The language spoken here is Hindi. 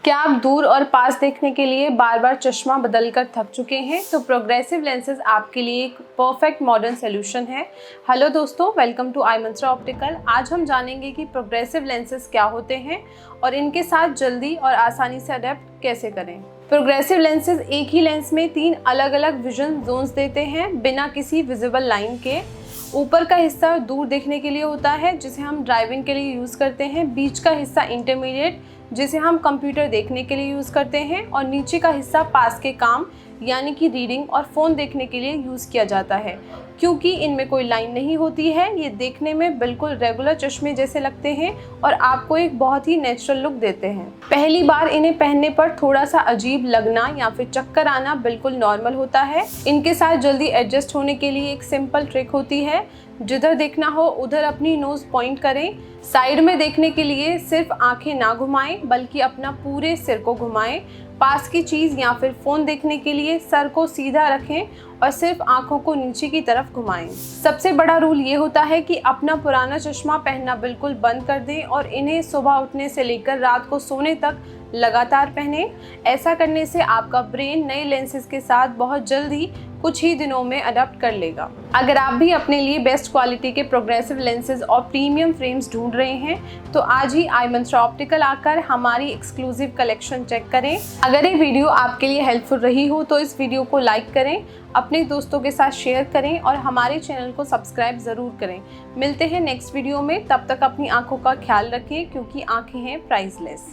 क्या आप दूर और पास देखने के लिए बार बार चश्मा बदलकर थक चुके हैं? तो प्रोग्रेसिव लेंसेज आपके लिए एक परफेक्ट मॉडर्न सॉल्यूशन है। हेलो दोस्तों, welcome to I Mantra optical. आज हम जानेंगे कि प्रोग्रेसिव लेंसेज क्या होते हैं और इनके साथ जल्दी और आसानी से अडेप्ट कैसे करें। प्रोग्रेसिव लेंसेज एक ही लेंस में 3 अलग अलग विजन जोन्स देते हैं बिना किसी विजिबल लाइन के। ऊपर का हिस्सा दूर देखने के लिए होता है जिसे हम ड्राइविंग के लिए यूज़ करते हैं, बीच का हिस्सा इंटरमीडिएट जिसे हम कंप्यूटर देखने के लिए यूज़ करते हैं और नीचे का हिस्सा पास के काम यानी कि रीडिंग और फ़ोन देखने के लिए यूज़ किया जाता है। क्योंकि इनमें कोई लाइन नहीं होती है, ये देखने में बिल्कुल रेगुलर चश्मे जैसे लगते हैं और आपको एक बहुत ही नेचुरल लुक देते हैं। पहली बार इन्हें पहनने पर थोड़ा सा अजीब लगना या फिर चक्कर आना बिल्कुल नॉर्मल होता है। इनके साथ जल्दी एडजस्ट होने के लिए एक सिंपल ट्रिक होती है। जिधर देखना हो उधर अपनी नोज़ पॉइंट करें। साइड में देखने के लिए सिर्फ आंखें ना घुमाएं बल्कि अपना पूरे सिर को घुमाएं। पास की चीज़ या फिर फ़ोन देखने के लिए सर को सीधा रखें और सिर्फ आंखों को नीचे की तरफ घुमाएं। सबसे बड़ा रूल ये होता है कि अपना पुराना चश्मा पहनना बिल्कुल बंद कर दें और इन्हें सुबह उठने से लेकर रात को सोने तक लगातार पहनें। ऐसा करने से आपका ब्रेन नए लेंसेज के साथ बहुत जल्दी कुछ ही दिनों में अडॉप्ट कर लेगा। अगर आप भी अपने लिए बेस्ट क्वालिटी के प्रोग्रेसिव लेंसेज और प्रीमियम फ्रेम्स ढूंढ रहे हैं तो आज ही आई मंत्रा ऑप्टिकल आकर हमारी एक्सक्लूसिव कलेक्शन चेक करें। अगर ये वीडियो आपके लिए हेल्पफुल रही हो तो इस वीडियो को लाइक करें, अपने दोस्तों के साथ शेयर करें और हमारे चैनल को सब्सक्राइब ज़रूर करें। मिलते हैं नेक्स्ट वीडियो में, तब तक अपनी आंखों का ख्याल रखें क्योंकि आंखें हैं प्राइसलेस।